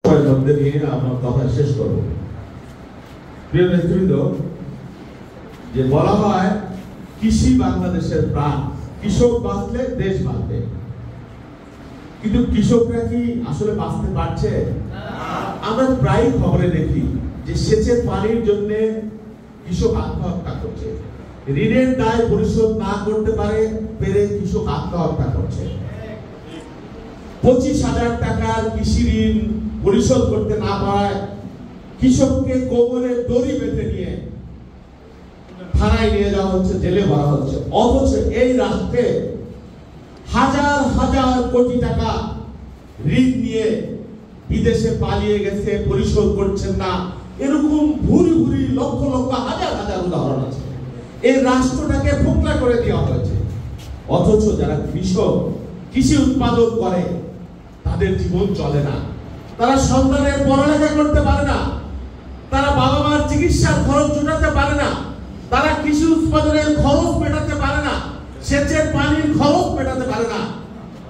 মধ্যে নিয়ে আমার কথা শেষ করব। প্রিয় নেতৃবৃন্দ, যে বলা হয় কৃষি বাংলাদেশের প্রাণ, কৃষক বাঁচলে দেশ বাঁচবে, কিন্তু কৃষকরা কি আসলে বাঁচতে পারছে? আমরা প্রায় খবরে দেখি যে সেচের পানির জন্য কৃষক আত্মহত্যা করছে, ঋণের দায় পরিশোধ না করতে পেরে কৃষক আত্মহত্যা করছে, 25,000 টাকার কৃষি ঋণ পরিশোধ করতে না পারায় কৃষককে কোমরে দড়ি বেঁধে নিয়ে থানায় নিয়ে যাওয়া হচ্ছে, জেলে ভরা হচ্ছে। অথচ এই রাষ্ট্রে হাজার হাজার কোটি টাকা ঋণ নিয়ে বিদেশে পালিয়ে গেছে, পরিশোধ করছেন না, এরকম ভুরি ভুরি লক্ষ লক্ষ হাজার হাজার উদাহরণ আছে। এই রাষ্ট্রটাকে ফোকলা করে দেওয়া হয়েছে। অথচ যারা কৃষক, কৃষি উৎপাদন করে, তাদের জীবন চলে না, তারা সন্তানের পড়ালেখা করতে পারে না, তারা বাবা মার চিকিৎসার খরচ জোটাতে পারে না, তারা কৃষি উৎপাদনের খরচ মেটাতে পারে না, সেচের পানির খরচ মেটাতে পারে না।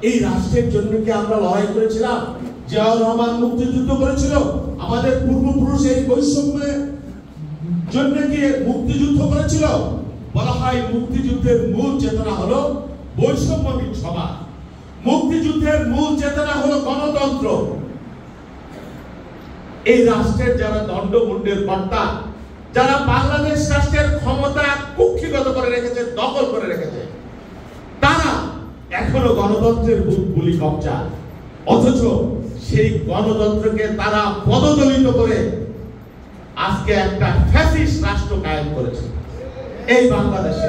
এই রাষ্ট্রের জন্য কি আমরা লড়াই করেছিলাম? জিয়াউর রহমান মুক্তিযুদ্ধ করেছিল, আমাদের পূর্বপুরুষ এই বৈষম্যের জন্য কি মুক্তিযুদ্ধ করেছিল? বলা হয় মুক্তিযুদ্ধের মূল চেতনা হলো বৈষম্যহীন সমাজ, মুক্তিযুদ্ধের মূল চেতনা হলো গণতন্ত্র। এই রাষ্ট্রের যারা দণ্ডমুণ্ডের কর্তা, যারা বাংলাদেশ রাষ্ট্রের ক্ষমতা কুক্ষিগত করে রেখেছে, দখল করে রেখেছে, তারা এখনো গণতন্ত্রের বুলি কবজা। অথচ সেই গণতন্ত্রকে তারা পদদলিত করে আজকে একটা ফ্যাসিস্ট রাষ্ট্র কায়েম করেছে। এই বাংলাদেশে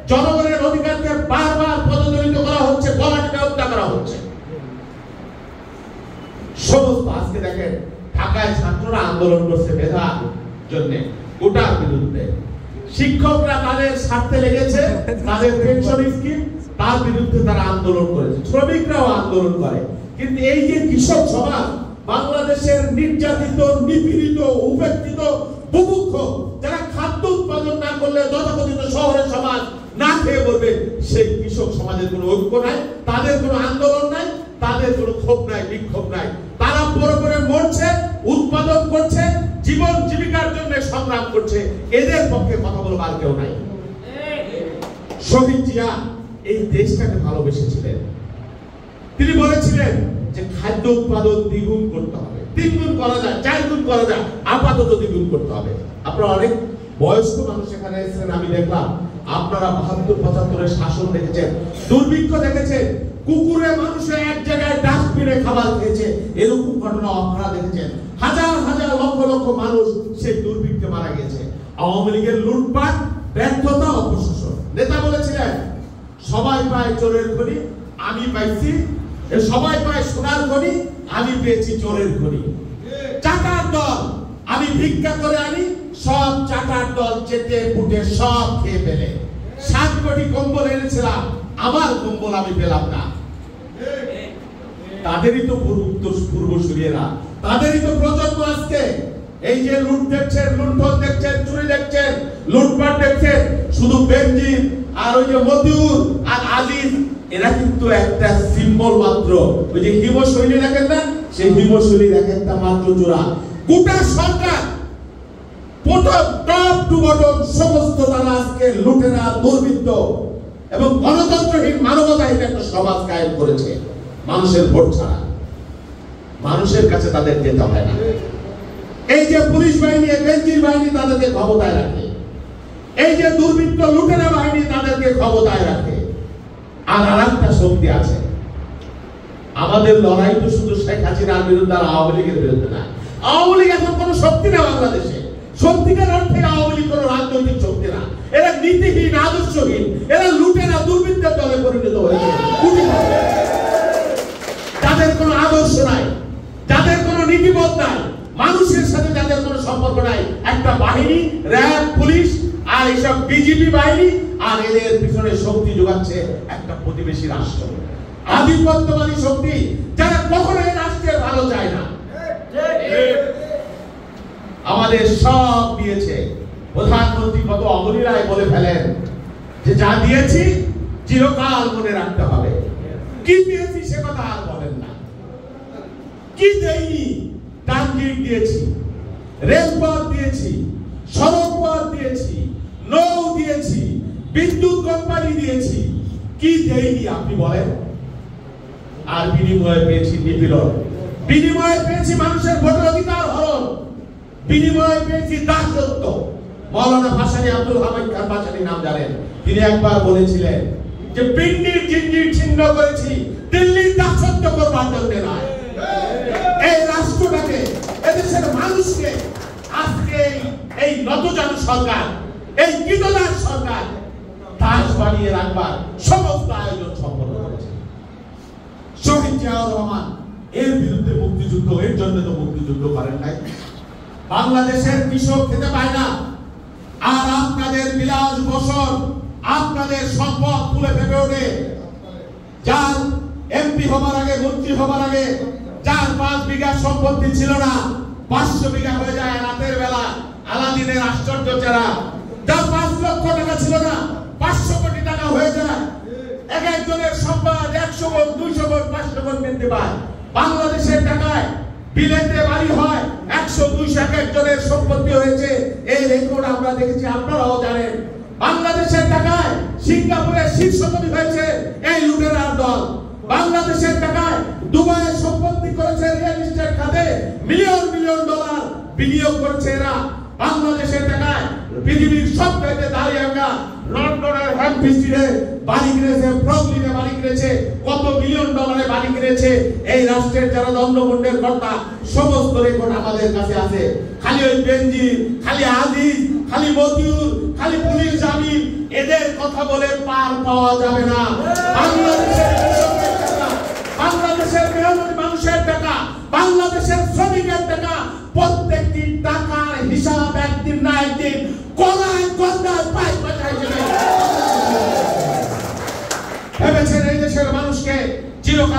জনগণের অধিকারকে বারবার পদদলিত করা হচ্ছে, গলাটিকে হত্যা করা হচ্ছে। সমস্ত আজকে দেখেন ঢাকায় ছাত্ররা আন্দোলন করছে মেধার জন্য, কোটার বিরুদ্ধে, শিক্ষকরা তাদের স্বার্থে লেগেছে, তাদের পেনশন স্কিম তার বিরুদ্ধে তারা আন্দোলন করেছে, শ্রমিকরাও আন্দোলন করে। কিন্তু এই যে কৃষক সমাজ, বাংলাদেশের নির্যাতিত, নিপীড়িত, উপেক্ষিত, বুভুক্ষ, যারা খাদ্য উৎপাদন না করলে তথাকথিত শহরের সমাজ না খেয়ে বলবে, সেই কৃষক সমাজের কোনো ঐক্য নাই, তাদের কোনো আন্দোলন নাই, তাদের কোনো ক্ষোভ নাই, বিক্ষোভ নাই। তারা পরে পরে মরছে, উৎপাদন করছে, জীবন জীবিকার জন্য সংগ্রাম করছে। এদের পক্ষে কথা বলবার কেউ নাই। শহীদ জিয়া এই দেশটাকে ভালোবেসেছিলেন। তিনি বলেছিলেন যে খাদ্য উৎপাদন দ্বিগুণ করতে হবে, 3 গুণ করা যায়, 4 গুণ করা যায়, আপাতত দ্বিগুণ করতে হবে। আপনারা অনেক বয়স্ক মানুষ এখানে এসেছেন, আমি দেখলাম আপনারা 72-75-এর শাসন দেখেছেন, দুর্ভিক্ষ দেখেছেন, কুকুরে মানুষে এক জায়গায় ডাস্টবিনে খাবার খেয়েছে, এরকম ঘটনা আপনারা দেখেছেন। হাজার হাজার লক্ষ লক্ষ মানুষ সেই দুর্ভিক্ষে মারা গেছে। আওয়ামী লীগের লুটপাট, ব্যর্থতা, অপশাসন। নেতা বলেছিলেন সবাই পায় চোরের খনি, আমি পাইছি, সবাই পায় সোনার খনি, আমি পেয়েছি চোরের খনি। চাটার দল, আমি ভিক্ষা করে আনি, সব চাটার দল চেটে পুটে সব খেয়ে ফেলে। 7 কোটি কম্বল এনেছিলাম, আমার কম্বল আমি পেলাম না। তাদেরই তো পূর্বসূরীরা, তাদেরই তো প্রজন্ম আজকে এই যে লুট দেখছেন, লুণ্ঠন দেখছেন, চুরি দেখছেন, লুটপাট দেখছেন। শুধু বেনজির আর ওই যে মতিউর আর আজিজ, এরা কিন্তু একটা সিম্বল মাত্র। ওই যে হিমশৈলী দেখেন না, সেই হিমশৈলীর এক একটা মাত্র জোড়া। গোটা সরকার প্রথম টপ টু বটম সমস্ত তারা আজকে লুটেরা, দুর্বৃত্ত এবং গণতন্ত্রহীন, মানবতাহীন একটা সমাজ কায়েম করেছে। মানুষের ভোট ছাড়া মানুষের কাছে তাদের যেতে হয় না। এই যে পুলিশ বাহিনী, বেনজির বাহিনী তাদেরকে ক্ষমতায় রাখে, এই যে দুর্বৃত্ত লুটেরা বাহিনী তাদেরকে ক্ষমতায় রাখে। আর আরেকটা শক্তি আছে, আমাদের লড়াই তো শুধু শেখ হাসিনার বিরুদ্ধে আর আওয়ামী লীগের বিরুদ্ধে না। আওয়ামী লীগ এখন কোনো শক্তি না বাংলাদেশে, সত্যিকার অর্থে আওয়ামী লীগ কোনো রাজনৈতিক শক্তি না। এরা নীতিহীন, আদর্শহীন, এরা লুটেরা, দুর্বৃত্তের দলে পরিণত হয়েছে। যাদের কোনো আদর্শ নাই, যাদের কোনো নীতিবোধ নাই, মানুষের সাথে যাদের কোনো সম্পর্ক নাই, একটা বাহিনী, র্যাব, পুলিশ আর এইসব বিজেপি বাহিনী, আর এদের পিছনে শক্তি যোগাচ্ছে একটা প্রতিবেশী রাষ্ট্র, আধিপত্যবাদী শক্তি, যারা কখনো এই রাষ্ট্রের ভালো চায় না। আমাদের সব দিয়েছে। প্রধানমন্ত্রী কত অমনি রায় বলে ফেলেন যে যা দিয়েছি চিরকাল মনে রাখতে হবে। কি দিয়েছি সে কথা আর বলেন না, কি দেয়নি গ্রিড দিয়েছি, রেলপথ দিয়েছি, সড়কপথ দিয়েছি, নৌ দিয়েছি, বিদ্যুৎ কোম্পানি দিয়েছি, কি দেইনি আপনি বলেন? আর বিনিময়ে পেয়েছি নিপীড়ন, বিনিময়ে পেয়েছি মানুষের ভোটের অধিকার হরণ, বিনিময়ে পেয়েছি দাসত্ব। মৌলানা ভাসানী, আব্দুল হামিদ খান ভাসানী নাম জানেন, তিনি একবার বলেছিলেন যে পিন্ডির জিঞ্জির ছিন্ন করেছি, দিল্লির দাসত্ব করবার জন্য নয়। এই রাষ্ট্রটাকে, এদেশের মানুষকে আজকে এই নতজান সরকার, এই কৃতদাস সরকার দাস বানিয়ে রাখবার সমস্ত আয়োজন সম্পন্ন করেছে। শহীদ জিয়াউর রহমান এর বিরুদ্ধে মুক্তিযুদ্ধ, এর জন্য তো মুক্তিযুদ্ধ করেন নাই। বাংলাদেশের কৃষক খেতে পায় না, আর আপনাদের বিলাস বসন, আপনাদের সম্পদ তুলে ফেপে ওঠে। যার এমপি হবার আগে, মন্ত্রী হবার আগে যার 5 বিঘা সম্পত্তি ছিল না, 500 বিঘা হয়ে যায় রাতের বেলা। আলাদিনের আশ্চর্য চেহারা। যার 5 লক্ষ টাকা ছিল না, 500 কোটি টাকা হয়ে যায়। এক একজনের সম্পদ 100 গুণ, 200 গুণ, 500 গুণ বৃদ্ধি পায়। বাংলাদেশের টাকায় বিলেতে বাড়ি হয় 100, 200 এক একজনের সম্পত্তি হয়েছে। এই রেকর্ড আমরা দেখেছি, আপনারাও জানেন। বাংলাদেশের টাকায় সিঙ্গাপুরের শীর্ষপতি হয়েছে এই লুটেরার দল। বাংলাদেশের টাকায় দুবাইয়ে সম্পত্তি করেছে, রিয়েল এস্টেট খাতে মিলিয়ন মিলিয়ন ডলার বিনিয়োগ করেছে এরা। বাংলাদেশের টাকায় পৃথিবীর সবথেকে দাঁড়িয়ে লন্ডনের হ্যাম্পস্টিডে বাড়ি কিনেছে, ব্রুকলিনে বাড়ি কিনেছে, কত মিলিয়ন ডলারে বাড়ি কিনেছে এই রাষ্ট্রের যারা দণ্ডমুণ্ডের কর্তা। সমস্ত রেকর্ড আমাদের কাছে আছে। খালি ওই বেনজির, খালি আজিজ, খালি মতিউর, খালি পুলিশ জামিন, এদের কথা বলে পার পাওয়া যাবে না। বাংলাদেশের কৃষকের টাকা, বাংলাদেশের মেহনতি মানুষের টাকা, বাংলাদেশের